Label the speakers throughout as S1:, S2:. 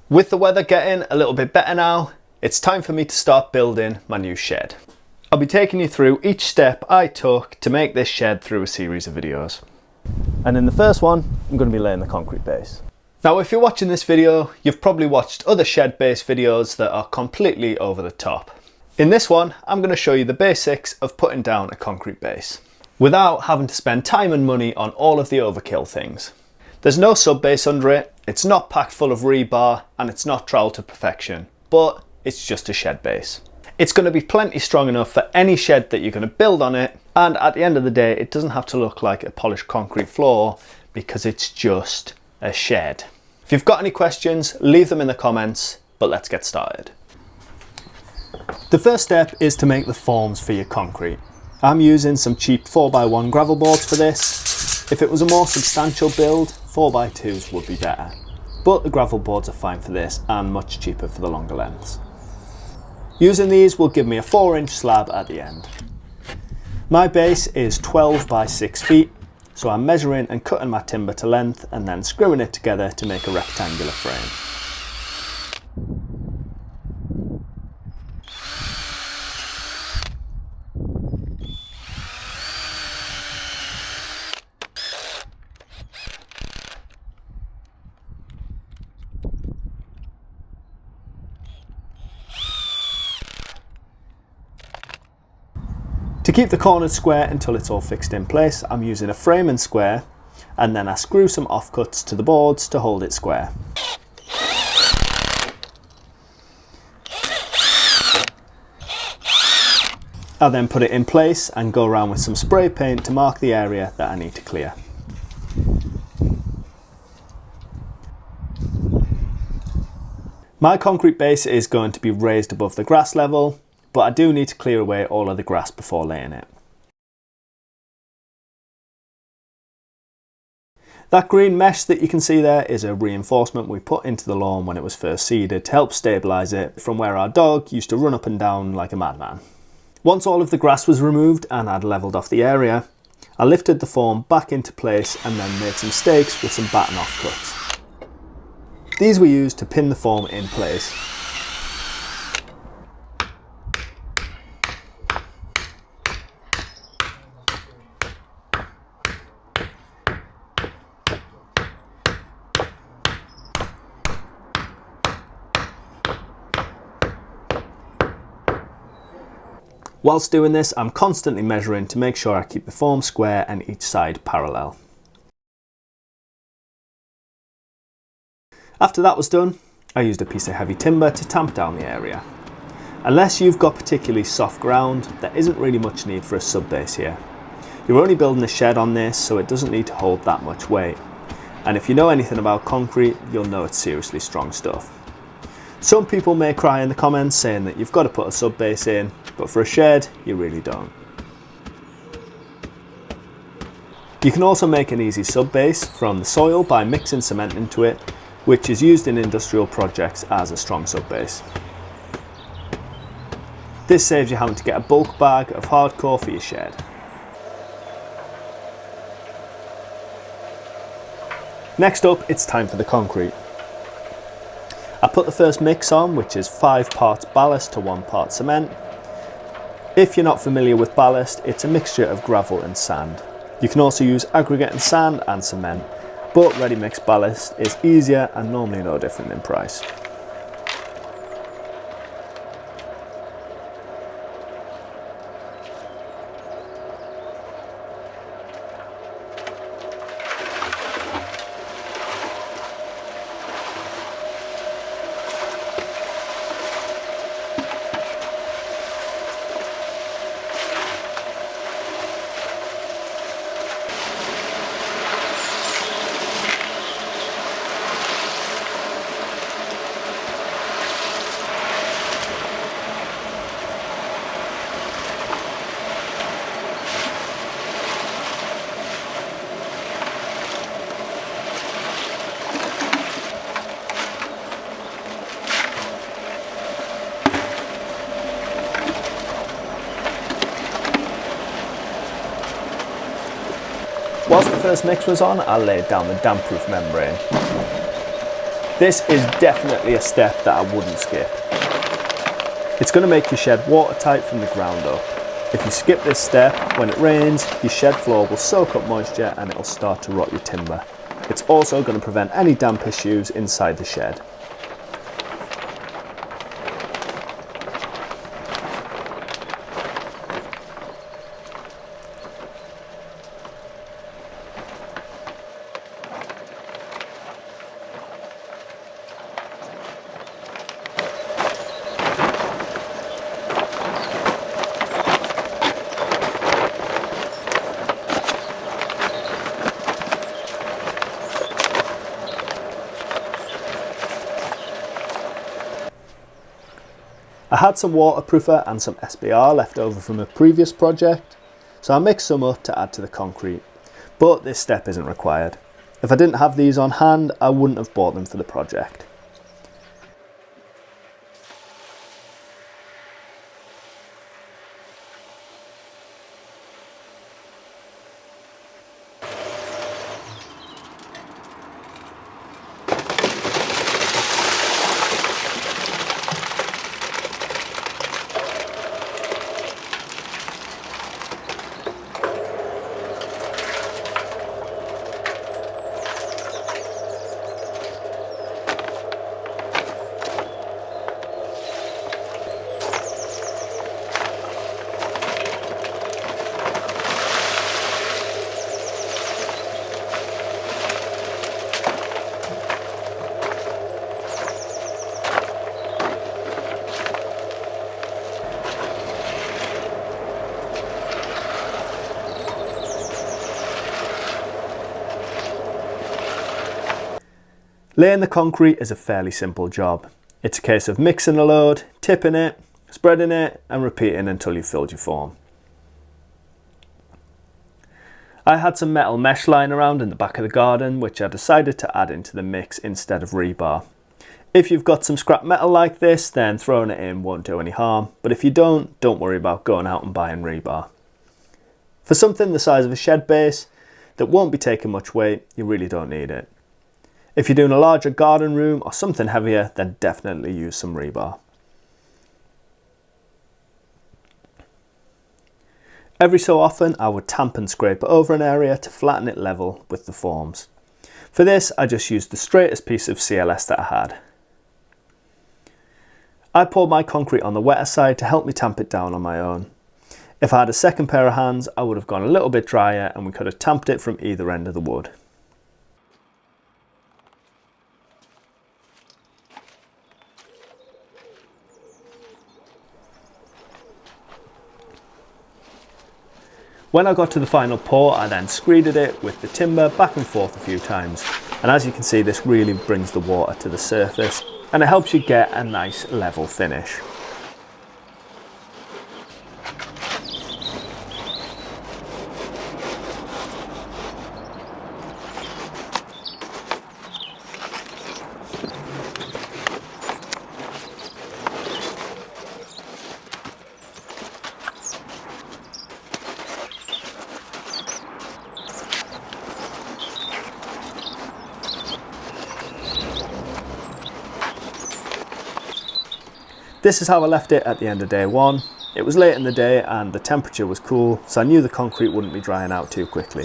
S1: With the weather getting a little bit better now, it's time for me to start building my new shed. I'll be taking you through each step I took to make this shed through a series of videos. And in the first one, I'm going to be laying the concrete base. Now, if you're watching this video, you've probably watched other shed-based videos that are completely over the top. In this one, I'm going to show you the basics of putting down a concrete base, without having to spend time and money on all of the overkill things. There's no sub-base under it, it's not packed full of rebar, and it's not troweled to perfection, but it's just a shed base. It's going to be plenty strong enough for any shed that you're going to build on it, and at the end of the day, it doesn't have to look like a polished concrete floor because it's just a shed. If you've got any questions, leave them in the comments, but let's get started. The first step is to make the forms for your concrete. I'm using some cheap 4x1 gravel boards for this. If it was a more substantial build, 4x2s would be better. But the gravel boards are fine for this and much cheaper for the longer lengths. Using these will give me a 4-inch slab at the end. My base is 12 by 6 feet, so I'm measuring and cutting my timber to length and then screwing it together to make a rectangular frame. To keep the corners square until it's all fixed in place, I'm using a frame and square, and then I screw some offcuts to the boards to hold it square. I then put it in place and go around with some spray paint to mark the area that I need to clear. My concrete base is going to be raised above the grass level, but I do need to clear away all of the grass before laying it. That green mesh that you can see there is a reinforcement we put into the lawn when it was first seeded to help stabilise it from where our dog used to run up and down like a madman. Once all of the grass was removed and I'd levelled off the area, I lifted the form back into place and then made some stakes with some batten offcuts. These were used to pin the form in place. Whilst doing this, I'm constantly measuring to make sure I keep the form square and each side parallel. After that was done, I used a piece of heavy timber to tamp down the area. Unless you've got particularly soft ground, there isn't really much need for a sub-base here. You're only building a shed on this, so it doesn't need to hold that much weight. And if you know anything about concrete, you'll know it's seriously strong stuff. Some people may cry in the comments saying that you've got to put a sub-base in, but for a shed, you really don't. You can also make an easy sub-base from the soil by mixing cement into it, which is used in industrial projects as a strong sub-base. This saves you having to get a bulk bag of hardcore for your shed. Next up, it's time for the concrete. I put the first mix on, which is 5 parts ballast to 1 part cement. If you're not familiar with ballast, it's a mixture of gravel and sand. You can also use aggregate and sand and cement, but ready mix ballast is easier and normally no different in price. Whilst the first mix was on, I laid down the damp-proof membrane. This is definitely a step that I wouldn't skip. It's going to make your shed watertight from the ground up. If you skip this step, when it rains, your shed floor will soak up moisture and it'll start to rot your timber. It's also going to prevent any damp issues inside the shed. I had some waterproofer and some SBR left over from a previous project, so I mixed some up to add to the concrete, but this step isn't required. If I didn't have these on hand, I wouldn't have bought them for the project. Laying the concrete is a fairly simple job. It's a case of mixing a load, tipping it, spreading it and repeating until you've filled your form. I had some metal mesh lying around in the back of the garden which I decided to add into the mix instead of rebar. If you've got some scrap metal like this, then throwing it in won't do any harm, but if you don't worry about going out and buying rebar. For something the size of a shed base that won't be taking much weight, you really don't need it. If you're doing a larger garden room or something heavier, then definitely use some rebar. Every so often I would tamp and scrape over an area to flatten it level with the forms. For this I just used the straightest piece of CLS that I had. I poured my concrete on the wetter side to help me tamp it down on my own. If I had a second pair of hands I would have gone a little bit drier and we could have tamped it from either end of the wood. When I got to the final pour, I then screeded it with the timber back and forth a few times. And as you can see, this really brings the water to the surface and it helps you get a nice level finish. This is how I left it at the end of day one. It was late in the day and the temperature was cool, so I knew the concrete wouldn't be drying out too quickly.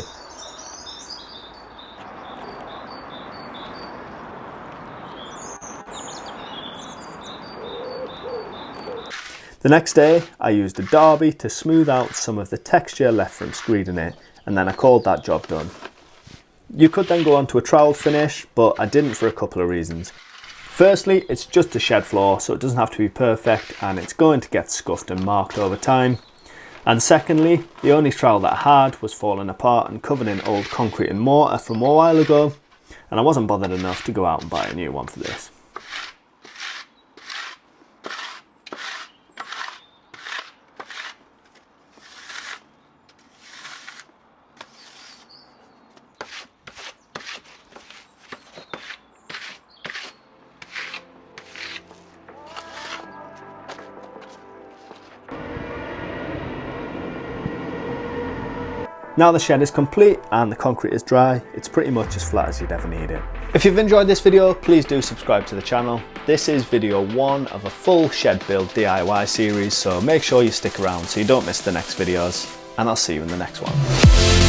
S1: The next day I used a derby to smooth out some of the texture left from screeding it, and then I called that job done. You could then go on to a trowel finish, but I didn't for a couple of reasons. Firstly, it's just a shed floor, so it doesn't have to be perfect and it's going to get scuffed and marked over time. And secondly, the only trowel that I had was falling apart and covered in old concrete and mortar from a while ago, and I wasn't bothered enough to go out and buy a new one for this. Now the shed is complete and the concrete is dry, it's pretty much as flat as you'd ever need it. If you've enjoyed this video, please do subscribe to the channel. This is video 1 of a full shed build DIY series, so make sure you stick around so you don't miss the next videos, and I'll see you in the next one.